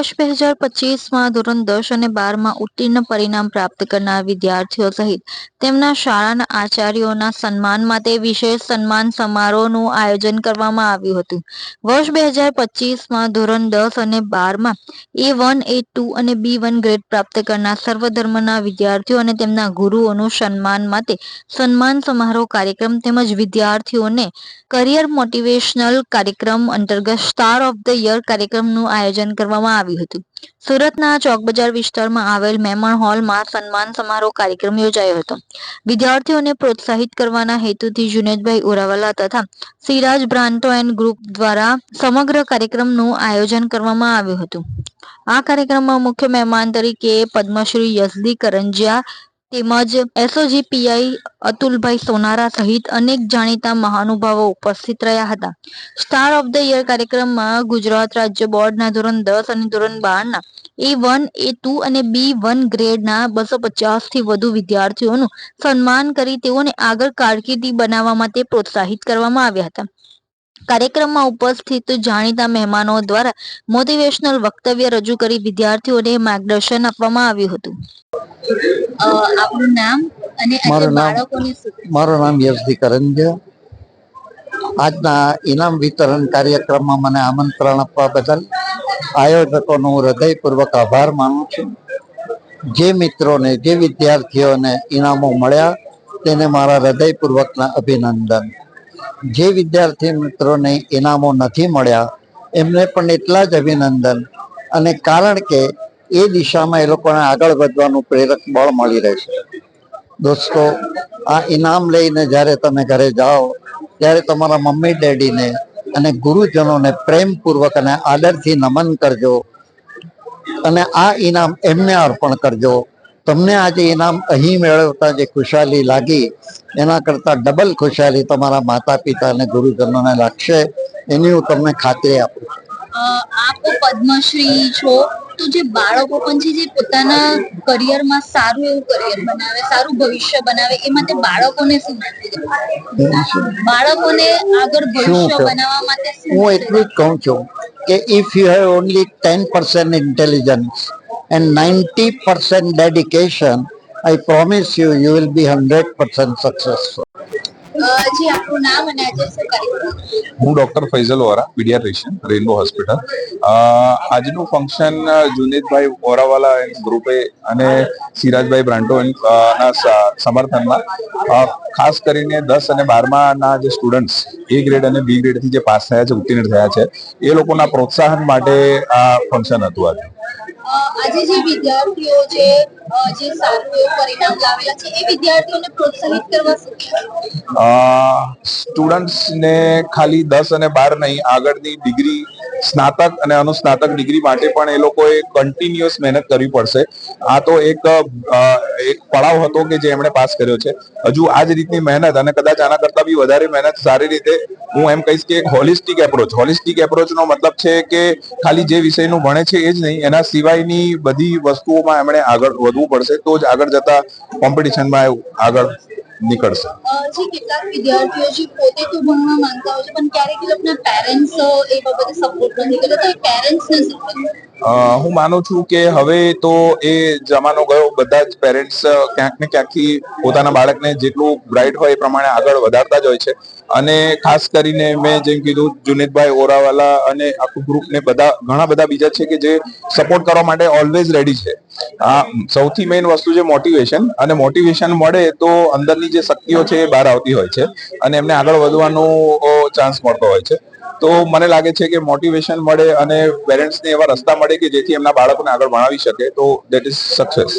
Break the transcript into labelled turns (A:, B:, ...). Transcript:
A: વર્ષ 2025માં ધોરણ 10 અને 12માં ઉત્તીર્ણ પરિણામ પ્રાપ્ત કરનાર વિદ્યાર્થીઓ સહિત તેમના શાળાના આચાર્યોના સન્માન માટે વિશેષ સન્માન સમારોહનું આયોજન કરવામાં આવ્યું હતું. વર્ષ 2025માં ધોરણ 10 અને 12માં A1, A2 અને B1 ગ્રેડ પ્રાપ્ત કરનાર સર્વધર્મના વિદ્યાર્થીઓ અને તેમના ગુરુઓનું સન્માન માટે સન્માન સમારોહ કાર્યક્રમ તેમજ વિદ્યાર્થીઓને કરિયર મોટિવેશનલ કાર્યક્રમ અંતર્ગત સ્ટાર ઓફ ધ યર કાર્યક્રમનું આયોજન કરવામાં આવ્યું હતું. સુરતના ચોકબજાર વિસ્તારમાં આવેલ મહેમાન હોલમાં સન્માન સમારોહ કાર્યક્રમ યોજાયો હતો. વિદ્યાર્થીઓને પ્રોત્સાહિત કરવાના હેતુથી જુનેદભાઈ ઓરાવાલા તથા સિરાજ બ્રાન્ડો એન્ડ ગ્રુપ દ્વારા સમગ્ર કાર્યક્રમનું આયોજન કરવામાં આવ્યું હતું. આ કાર્યક્રમમાં મુખ્ય મહેમાન તરીકે પદ્મશ્રી યશદી કરંજિયા તેમજ એસઓજી પીઆઈ અતુલભાઈ સોનારા સહિત અનેક જાણીતા મહાનુભાવો ઉપસ્થિત રહ્યા હતા. સ્ટાર ઓફ ધ યર કાર્યક્રમમાં ગુજરાત રાજ્ય બોર્ડના ધોરણ 10 અને ધોરણ 12ના A1, A2 અને B1 ગ્રેડના 250 થી વધુ વિદ્યાર્થીઓનું સન્માન કરી તેઓને આગળ કારકિર્દી બનાવવા માટે પ્રોત્સાહિત કરવામાં આવ્યા હતા. કાર્યક્રમમાં ઉપસ્થિત જાણીતા મહેમાનો દ્વારા મોટિવેશનલ વક્તવ્ય રજૂ કરી વિદ્યાર્થીઓને માર્ગદર્શન આપવામાં આવ્યું હતું. આપનું નામ અને
B: મારું નામ યશદી કરંજિયા. આજના ઇનામ વિતરણ કાર્યક્રમમાં મને આમંત્રણ આપવા બદલ આયોજકોનો હું હૃદયપૂર્વક આભાર માનું છું. જે મિત્રોને, જે વિદ્યાર્થીઓને ઇનામો મળ્યા તેને મારા હૃદયપૂર્વકના અભિનંદન. જે વિદ્યાર્થી મિત્રોને ઇનામો નથી મળ્યા એમને પણ એટલા જ અભિનંદન. અને કારણ કે એ દિશામાં એ લોકોને આગળ વધવાનું પ્રેરક બળ મળી રહેશે. દોસ્તો, આ ઇનામ લઈને જ્યારે તમે ઘરે જાઓ ત્યારે તમારા મમ્મી ડેડીને અને ગુરુજનોને પ્રેમપૂર્વક અને આદરથી નમન કરજો અને આ ઇનામ એમને અર્પણ કરજો. તમને આજે ઇનામ અહીં મેળવતા જે ખુશાલી લાગી એના કરતાં ડબલ ખુશાલી તમારા માતા પિતા અને ગુરુજનોને લાગશે, એની હું તમને ખાતરી આપું છું.
A: આપ પદ્મશ્રી છો, તો જે બાળકો પણ છે જે પોતાના કરિયરમાં સારું એવું કરિયર બનાવે, સારું ભવિષ્ય બનાવે, એ માટે બાળકોને શું બાળકોને આગળ ભવિષ્ય બનાવવા માટે
B: હું એટલું જ કહું છું કે if you have only 10% intelligence and 90% dedication, I promise you, you will be 100% successful.
A: જી આપનું નામ અને આજે શું કાર્યક્રમ?
C: હું doctor Faizal Vora, paediatrician, Rainbow Hospital. આજનું ફંક્શન જુનેદભાઈ ઓરાવાલા ગ્રુપે અને સિરાજભાઈ બ્રાન્ડો ના સમર્થનમાં ખાસ કરીને 10 અને 12ના જે સ્ટુડન્ટ્સ A ગ્રેડ અને B ગ્રેડથી જે પાસ થયા છે, ઉત્તીર્ણ થયા છે, એ લોકોના પ્રોત્સાહન માટે આ ફંક્શન હતું.
A: આજે જે વિદ્યાર્થીઓ છે જે સારું એવું પરિણામ લાવેલા છે, એ વિદ્યાર્થીઓને પ્રોત્સાહિત કરવા શું
C: સ્ટુડન્ટ્સને ખાલી 10 અને 12 નહીં, આગળની ડિગ્રી, સ્નાતક અને અનુસ્નાતક ડિગ્રી માટે પણ એ લોકોએ કન્ટિન્યુઅસ મહેનત કરવી પડશે. આ તો એક પડાવ હતો કે જે એમણે પાસ કર્યો છે. હજુ આ જ રીતની મહેનત અને કદાચ આના કરતા બી વધારે મહેનત સારી રીતે, હું એમ કહીશ કે એક હોલિસ્ટિક એપ્રોચનો મતલબ છે કે ખાલી જે વિષયનું ભણે છે એ જ નહીં, એના સિવાયની બધી વસ્તુઓમાં એમણે આગળ વધવું પડશે, તો જ આગળ જતા કોમ્પિટિશનમાં આગળ નીકળશે.
A: કેટલાક વિદ્યાર્થીઓ છે પોતે તો ભણવા માંગતા હોય છે પણ ક્યારેક એ લોકોના પેરેન્ટ્સ એ બાબતે સપોર્ટ નથી કરતા, તો એ પેરેન્ટ્સને શું કહેવું?
C: હું માનું છું કે હવે તો એ જમાનો ગયો. બધા જ પેરેન્ટ્સ ક્યાંક ને ક્યાંકથી પોતાના બાળકને જેટલું બ્રાઇટ હોય એ પ્રમાણે આગળ વધારતા જ હોય છે. અને ખાસ કરીને મેં જેમ કીધું, જુનેદભાઈ ઓરાવાલા અને આખું ગ્રુપ ને ઘણા બધા બીજા છે કે જે સપોર્ટ કરવા માટે ઓલવેઝ રેડી છે. આ સૌથી મેઇન વસ્તુ છે મોટિવેશન, અને મોટિવેશન મળે તો અંદરની જે શક્તિઓ છે એ બહાર આવતી હોય છે અને એમને આગળ વધવાનો ચાન્સ મળતો હોય છે. તો મને લાગે છે કે મોટિવેશન મળે અને પેરેન્ટ્સને એવા રસ્તા મળે કે જેથી એમના બાળકોને આગળ ભણાવી શકે, તો દેટ ઇઝ સક્સેસ.